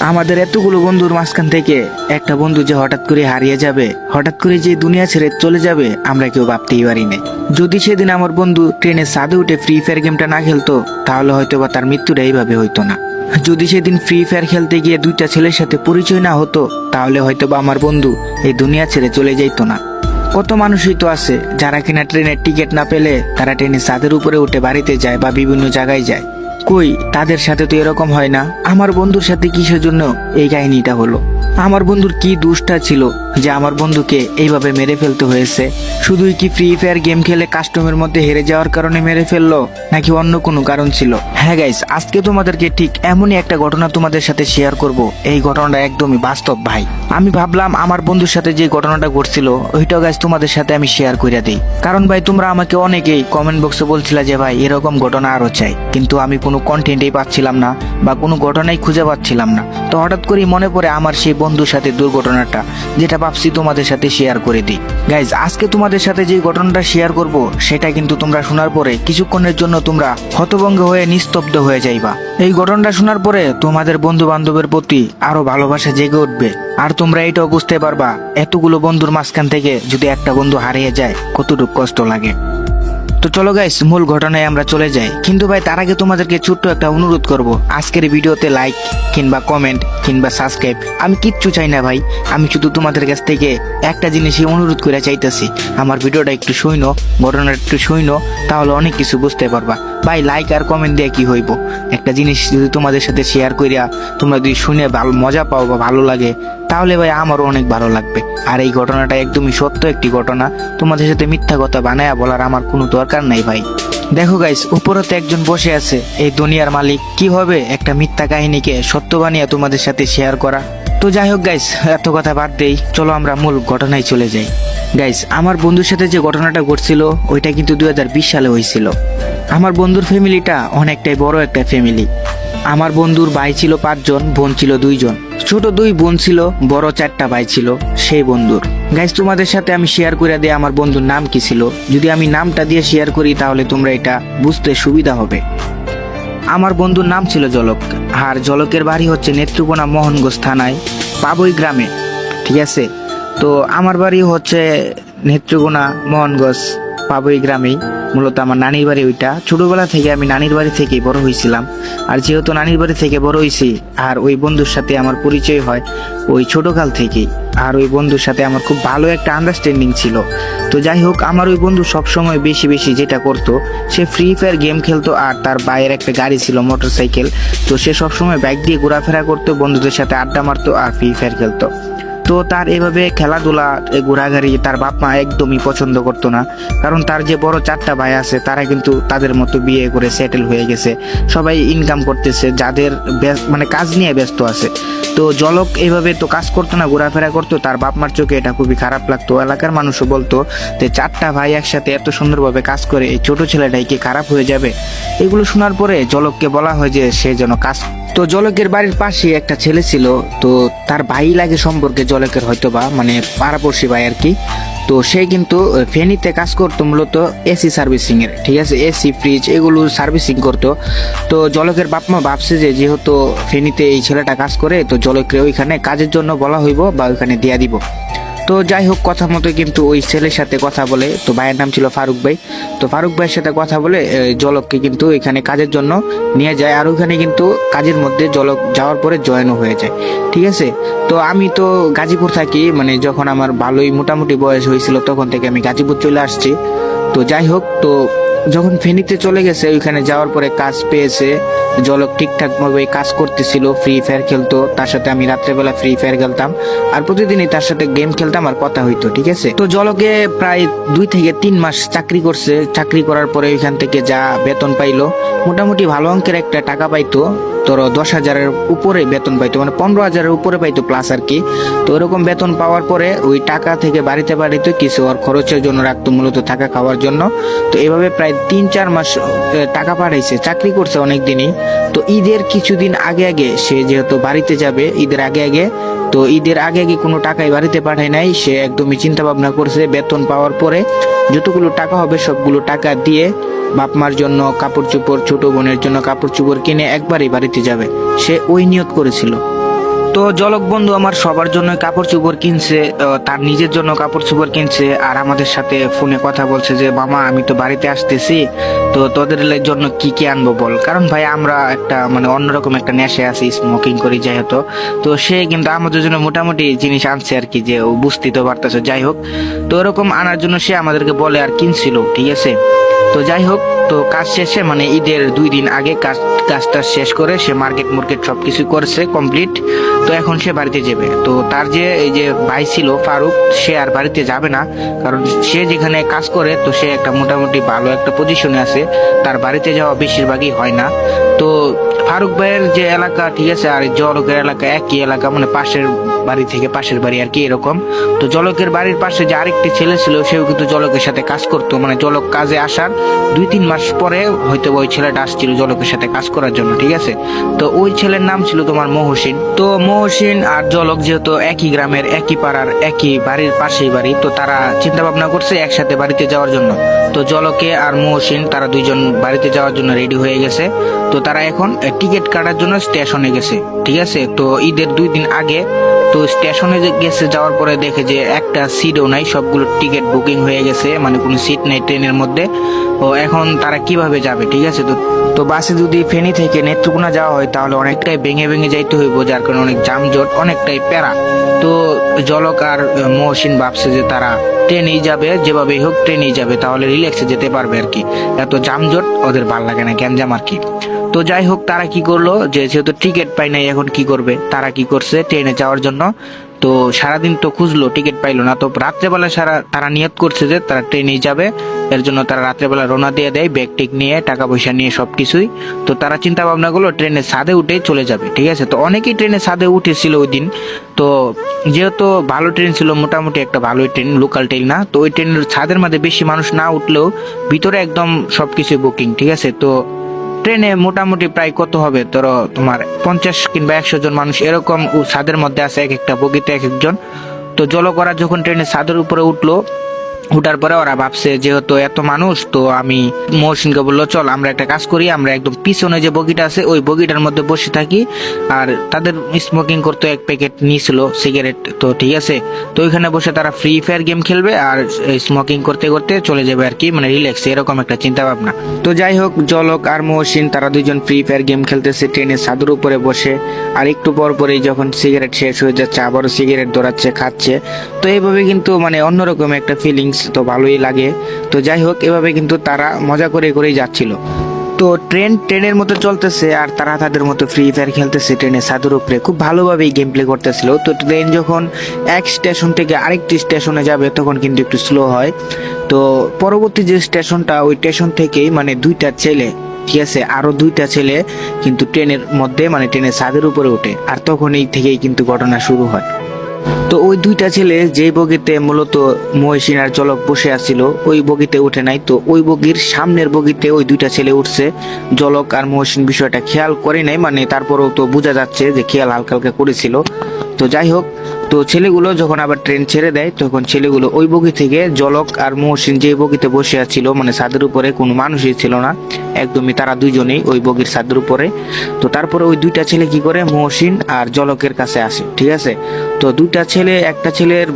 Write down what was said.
আমাদের এতগুলো বন্ধুর মাঝখান থেকে একটা বন্ধু যে হঠাৎ করে হারিয়ে যাবে, হঠাৎ করে যে দুনিয়া ছেড়ে চলে যাবে, আমরা কেউ ভাবতেই পারি না। যদি সেদিন আমার বন্ধু ট্রেনের ছাদে উঠে ফ্রি ফায়ার গেমটা না খেলতো, তাহলে হয়তো বা তার মৃত্যুটা এইভাবে হইতো না। যদি সেদিন ফ্রি ফায়ার খেলতে গিয়ে দুইটা ছেলের সাথে পরিচয় না হতো, তাহলে হয়তো বা আমার বন্ধু এই দুনিয়া ছেড়ে চলে যাইতো না। কত মানুষই তো আছে যারা কিনা ট্রেনের টিকিট না পেলে তারা ট্রেনের ছাদের উপরে উঠে বাড়িতে যায় বা বিভিন্ন জায়গায় যায়। কই, তাদের সাথে তো এরকম হয় না। আমার বন্ধুর সাথে কিসের জন্য এই কাহিনীটা হলো? আমার বন্ধুর কি দোষটা ছিল যে আমার বন্ধুকে এইভাবে মেরে ফেলতে হয়েছে? শুধুই কি ফ্রি ফায়ার গেম খেলে কাস্টমের মধ্যে হেরে যাওয়ার কারণে মেরে ফেললো, নাকি অন্য কোনো কারণ ছিল? হ্যাঁ গাইস, আজকে তোমাদেরকে ঠিক এমনই একটা ঘটনা তোমাদের সাথে শেয়ার করব। এই ঘটনাটা একদমই বাস্তব ভাই। আমি ভাবলাম আমার বন্ধুর সাথে যে ঘটনাটা ঘটছিল ওইটাও গাইস তোমাদের সাথে আমি শেয়ার করে দিই। কারণ ভাই তোমরা আমাকে অনেকেই কমেন্ট বক্সে বলছিলা যে ভাই এরকম ঘটনা আরো চাই, কিন্তু আমি কোনো কন্টেন্টই পাচ্ছিলাম না বা কোনো ঘটনাই খুঁজে পাচ্ছিলাম না। তো হঠাৎ করেই মনে পড়ে আমার সেই বন্ধুর সাথে দুর্ঘটনাটা, যেটা ভাবছি তোমাদের সাথে শেয়ার করে দিই। গাইজ, আজকে তোমাদের সাথে যে ঘটনাটা শেয়ার করব সেটা কিন্তু তোমরা শোনার পরে কিছুক্ষণের জন্য তোমরা হতভম্ব হয়ে নিস্তব্ধ হয়ে যাইবা। এই ঘটনাটা শোনার পরে তোমাদের বন্ধু বান্ধবের প্রতি আরো ভালোবাসা জেগে উঠবে। আর তোমরা এটাও বুঝতে পারবা এতগুলো বন্ধুর মাঝখান থেকে যদি একটা বন্ধু হারিয়ে যায় কতটুকু কষ্ট লাগে। তো চলো গাইস, মূল ঘটনায় আমরা চলে যাই। কিন্তু ভাই তার আগে তোমাদেরকে ছোট্ট একটা অনুরোধ করব, আজকের ভিডিওতে লাইক কিংবা কমেন্ট কিংবা সাবস্ক্রাইব আমি কিচ্ছু চাই না ভাই। আমি শুধু তোমাদের কাছ থেকে একটা জিনিসই অনুরোধ করে চাইতেছি, আমার ভিডিওটা একটু শুইনো, ঘটনাটা একটু শুইনো, তাহলে অনেক কিছু বুঝতে পারবা। ভাই লাইক আর কমেন্ট দিয়ে কি হইব? একটা জিনিস যদি তোমাদের সাথে শেয়ার করিয়া তোমরা যদি শুনে ভালো মজা পাও বা ভালো লাগে, তাহলে ভাই আমারও অনেক ভালো লাগবে। আর এই ঘটনাটা একদমই সত্য একটি ঘটনা, তোমাদের সাথে মিথ্যা কথা বানায়া বলার আমার কোনো দরকার নাই ভাই। দেখো গাইস, উপরতে একজন বসে আছে, এই দুনিয়ার মালিক। কি হবে একটা মিথ্যা কাহিনীকে সত্য বানিয়ে তোমাদের সাথে শেয়ার করা? তো যাই হোক গাইস, এত কথা বাদ দেই, চলো আমরা মূল ঘটনায় চলে যাই। গাইস, আমার বন্ধুর সাথে যে ঘটনাটা ঘটছিল ওইটা কিন্তু 2020 সালে হয়েছিল। আমার বন্ধুর ফ্যামিলিটা অনেকটাই বড় একটা ফ্যামিলি। আমার বন্ধুর ভাই ছিল 5 জন, বোন ছিল 2 জন। ছোট 2 বোন ছিল, বড় 4টা ভাই ছিল সেই বন্ধুর। গাইস, তোমাদের সাথে আমি শেয়ার করে দিই আমার বন্ধুর নাম কি ছিল। যদি আমি নামটা দিয়ে শেয়ার করি তাহলে তোমরা এটা বুঝতে সুবিধা হবে। আমার বন্ধুর নাম ছিল জলক, আর জলকের বাড়ি হচ্ছে নেত্রকোনা মোহনগঞ্জ থানায় পাবই গ্রামে। ঠিক আছে, তো আমার বাড়ি হচ্ছে নেত্রকোনা মোহনগঞ্জ পাবই গ্রামেই। মূলত আমার নানির বাড়ি ওইটা। ছোটবেলা থেকে আমি নানির বাড়ি থেকেই বড় হয়েছিলাম। আর যেহেতু নানির বাড়ি থেকে বড় হয়েছি, আর ওই বন্ধুর সাথে আমার পরিচয় হয় ওই ছোটকাল থেকেই। আর ওই বন্ধুর সাথে আমার খুব ভালো একটা আন্ডারস্ট্যান্ডিং ছিল। তো যাই হোক, আমার ওই বন্ধু সবসময় বেশি বেশি যেটা করতো, সে ফ্রি ফায়ার গেম খেলতো। আর তার বাইরের একটা গাড়ি ছিল, মোটরসাইকেল। তো সে সবসময় বাইক দিয়ে ঘোরাফেরা করতো, বন্ধুদের সাথে আড্ডা মারতো আর ফ্রি ফায়ার খেলতো। তো তার এভাবে খেলাধুলা ঘোরাঘুরি তার বাপ মা একদমই পছন্দ করতো না। কারণ তার যে বড় 4টা ভাই আছে তারা কিন্তু তাদের মতো বিয়ে করে সেটেল হয়ে গেছে, সবাই ইনকাম করতেছে, যাদের মানে কাজ নিয়ে ব্যস্ত আছে। তো জলক এইভাবে তো কাজ করতো না, ঘোরাফেরা করতো। তার বাপ মার চোখে এটা খুবই খারাপ লাগতো। এলাকার মানুষও বলতো যে 4টা ভাই একসাথে এত সুন্দরভাবে কাজ করে, এই ছোট ছেলেটাই কি খারাপ হয়ে যাবে? এগুলো শোনার পরে জলককে বলা হয় যে সে যেন কাজ। তো জলকের বাড়ির পাশে একটা ছেলে ছিল, তো তার ভাই লাগে সম্পর্কে জলকের, হয়তোবা মানে পাড়াপড়শি ভাই আর কি। তো সে কিন্তু ফেনীতে কাজ করতো, মূলত এসি সার্ভিসিং এর। ঠিক আছে, এসি ফ্রিজ এগুলো সার্ভিসিং করতো। তো জলকের বাপ মা ভাবছে যে যেহেতু ফেনীতে এই ছেলেটা কাজ করে, তো জলককে ওইখানে কাজের জন্য বলা হইব বা ওইখানে দিয়া দিব। তো যাই হোক, কথা মতো কিন্তু ওই ছেলের সাথে কথা বলে। তো ভাইয়ের নাম ছিল ফারুক ভাই। তো ফারুক ভাইয়ের সাথে কথা বলে জলককে কিন্তু এখানে কাজের জন্য নিয়ে যায়। আর ওইখানে কিন্তু কাজের মধ্যে জলক যাওয়ার পরে জয়েনও হয়ে যায়। ঠিক আছে, তো আমি তো গাজীপুর থাকি, মানে যখন আমার ভালোই মোটামুটি বয়স হয়েছিল তখন থেকে আমি গাজীপুর চলে আসছি। তো যাই হোক, তো যখন ফেনীতে চলে গেছে ওইখানে যাওয়ার পরে কাজ পেয়েছে। জলক ঠিকঠাক ভাবে কাজ করতেছিল, ফ্রি ফায়ার খেলতো। তার সাথে আমি রাত্রেবেলা ফ্রি ফায়ার খেলতাম আর প্রতিদিনই তার সাথে গেম খেলতাম আর কথা হইতো। ঠিক আছে, তো জলকে প্রায় 2 থেকে 3 মাস চাকরি করছে। চাকরি করার পরে ওইখান থেকে যা বেতন পাইলো, মোটামুটি ভালো অঙ্কের একটা টাকা পাইতো। তোর 10,000-এর উপরে বেতন পাইতো, মানে 15,000-এর উপরে পাইতো প্লাস আর কি। তো ওরকম বেতন পাওয়ার পরে ওই টাকা থেকে বাড়িতে বাড়িতে কিছু আর খরচের জন্য রাখতো, মূলত থাকা খাওয়ার জন্য। তো এভাবে প্রায় 3-4 মাস টাকা পাঠাইছে, চাকরি করছে অনেক দিনই। তো ঈদের কিছুদিন আগে আগে সে যেহেতু বাড়িতে যাবে ঈদের আগে আগে, তো ঈদের আগে আগে কোনো টাকাই বাড়িতে পাঠায় নাই। সে একদমই চিন্তা ভাবনা করছে বেতন পাওয়ার পরে যতগুলো টাকা হবে সবগুলো টাকা দিয়ে বাপ মার জন্য কাপড় চোপড়, ছোট বোনের জন্য কাপড় চোপড় কিনে একবারই বাড়িতে যাবে। সে ওই নিয়ত করেছিল। তো জলক বন্ধু আমার সবার জন্য কাপড় চোপড় কিনছে, তার নিজের জন্য কাপড় চোপড় কিনছে, আর আমাদের সাথে ফোনে কথা বলছে যে মামা আমি তো বাড়িতে আসতেছি, তো তোদের জন্য কি কি আনবো বল। কারণ ভাই আমরা একটা মানে অন্যরকম একটা নেশে আছি, স্মোকিং করি যেহেতু। তো সে কিন্তু আমাদের জন্য মোটামুটি জিনিস আনছে আর কি, যে ও বুঝতেই তো পারতেছে। যাই হোক, তো এরকম আনার জন্য সে আমাদেরকে বলে আর কিনছিল, ঠিক আছে। তো যাই হোক, তো কাজ শেষে মানে ঈদের 2 দিন আগে কাজটা শেষ করে সে মার্কেট সবকিছু করছে কমপ্লিট। তো এখন সে বাড়িতে যাবে। তো তার যে এই যে ভাই ছিল ফারুক, সে আর বাড়িতে যাবে না, কারণ সে যেখানে কাজ করে তো সে একটা মোটামুটি ভালো একটা পজিশনে আছে, তার বাড়িতে যাওয়া বেশিরভাগই হয় না। তো ফারুক ভাইয়ের যে এলাকা, ঠিক আছে, আর জলকের এলাকা একই এলাকা, মানে পাশের বাড়ি থেকে পাশের বাড়ি আর কি এরকম। তো জলকের বাড়ির পাশে যে আরেকটি ছেলে ছিল, সেও কিন্তু জলকের সাথে কাজ করতো, মানে জলক কাজে আসার 2-3 মাস পরে হয়তো ওই ছেলেটা আসছিল জলকের সাথে কাজ করার জন্য, ঠিক আছে। তো ওই ছেলের নাম ছিল তোমার মহসিন। তো মহসিন আর জলক যেহেতু একই গ্রামের, একই পাড়ার, একই বাড়ির পাশেই বাড়ি, তো তারা চিন্তা ভাবনা করছে একসাথে বাড়িতে যাওয়ার জন্য। তো জলকে আর মহসিন তারা দুইজন বাড়িতে যাওয়ার জন্য রেডি হয়ে গেছে। তো তারা এখন টিকিট কাটার জন্য স্টেশনে গেছে, ঠিক আছে। তো ঈদের 2 দিন আগে তো স্টেশনে গেছে, যাওয়ার পরে দেখে যে একটা সিটও নাই, সবগুলো টিকিট বুকিং হয়ে গেছে, মানে কোনো সিট নেই ট্রেনের মধ্যে। তো এখন তারা কিভাবে যাবে, ঠিক আছে। তো তো বাসে যদি ফেনী থেকে নেত্রকোনা যাওয়া হয় তাহলে অনেকটাই ভেঙে ভেঙে যাইতে হইব, যার কারণে অনেক যানজট, অনেকটাই প্যারা। তো জলক আর মহসিন ভাবছে যে তারা ট্রেনেই যাবে, যেভাবেই হোক ট্রেনেই যাবে, তাহলে রিল্যাক্সে যেতে পারবে আর কি। এত যানজট ওদের ভাল লাগে না, গ্যাঞ্জাম আর কি। তো যাই হোক, তারা কি করলো, যে যেহেতু টিকিট পাই নাই এখন কি করবে, তারা কি করছে ট্রেনে যাওয়ার জন্য। তো সারাদিন তো খুঁজলো, টিকিট পাইলো না। তো রাত্রেবেলা তারা নিয়ত করছে যে তারা ট্রেনেই যাবে। এর জন্য তারা রাত্রেবেলা রওনা দিয়ে দেয়, ব্যাগ টেক নিয়ে, টাকা পয়সা নিয়ে, সবকিছুই। তো তারা চিন্তা ভাবনা করলো ট্রেনের ছাদে উঠে চলে যাবে, ঠিক আছে। তো অনেকেই ট্রেনের ছাদে উঠেছিল ওই দিন। তো যেহেতু ভালো ট্রেন ছিল, মোটামুটি একটা ভালোই ট্রেন, লোকাল ট্রেন না, তো ওই ট্রেনের ছাদের মধ্যে বেশি মানুষ না উঠলেও ভিতরে একদম সবকিছু বুকিং, ঠিক আছে। তো ট্রেনে মোটামুটি প্রায় কত হবে তোর, তোমার 50 কিংবা 100 জন মানুষ এরকম ছাদের মধ্যে আছে, এক একটা বগিতে এক একজন। তো জলকরা যখন ট্রেনের ছাদের উপরে উঠলো, উঠার পরে ওরা ভাবছে যেহেতু এত মানুষ, তো আমি মহসিনকে বললো চল আমরা একটা কাজ করি, আমরা একদম পিছনে যে বগিটা আছে ওই বগিটার মধ্যে বসে থাকি। আর তাদের স্মোকিং করতে 1 প্যাকেট নিয়েছিল সিগারেট, তো ঠিক আছে। তো ওইখানে বসে তারা ফ্রি ফায়ার গেম খেলবে আর স্মোকিং করতে করতে চলে যাবে আর কি, মানে রিল্যাক্স, এরকম একটা চিন্তা ভাবনা। তো যাই হোক, জলক আর মহসিন তারা দুইজন ফ্রি ফায়ার গেম খেলতেছে ট্রেনের ছাদের উপরে বসে। আর একটু পর পরেই যখন সিগারেট শেষ হয়ে যাচ্ছে, আবারও সিগারেট ধরাচ্ছে, খাচ্ছে। তো এইভাবে কিন্তু মানে অন্যরকম একটা ফিলিংস, তো ভালোই লাগে। তো যাই হোক, এভাবে কিন্তু তারা মজা করে করেই যাচ্ছিল। তো ট্রেনের মতো চলতেছে আর তারা তাদের মতো ফ্রি ফায়ার খেলতেছে ট্রেনের ছাদের উপরে, খুব ভালোভাবেই গেম প্লে করতেছিল। তো ট্রেন যখন এক স্টেশন থেকে আরেকটি স্টেশনে যাবে তখন কিন্তু একটু স্লো হয়। তো পরবর্তী যে স্টেশনটা, ওই স্টেশন থেকেই মানে 2টা ছেলে, ঠিক আছে, আরো 2টা ছেলে কিন্তু ট্রেনের মধ্যে মানে ট্রেনের ছাদের উপরে ওঠে। আর তখন এই থেকেই কিন্তু ঘটনা শুরু হয়। তো ওই 2টা ছেলে যে বগিতে মূলত মহসিন আর জলক বসে আছিল ওই বগিতে উঠে নাই, তো ওই বগির সামনের বগিতে ওই 2টা ছেলে উঠছে। জলক আর মহসিন বিষয়টা খেয়াল করে নাই, মানে তারপরেও তো বোঝা যাচ্ছে যে খেয়াল হালকা হালকা করেছিল। তো যাই হোক, তো ছেলেগুলো যখন আবার ট্রেন ছেড়ে দেয় তখন ছেলেগুলো ওই বগি থেকে, জলক আর মহসিন যে বগিতে বসে আছিল মানে ছাদের উপরে কোনো মানুষই ছিল না, একদমই তারা দুইজনেই ওই বগির ছাদের উপরে। তো তারপরে ওই 2টা ছেলে কি করে, মহসিন আর জলকের কাছে আসে, ঠিক আছে। তো 2টা ছেলে, একটা ছেলের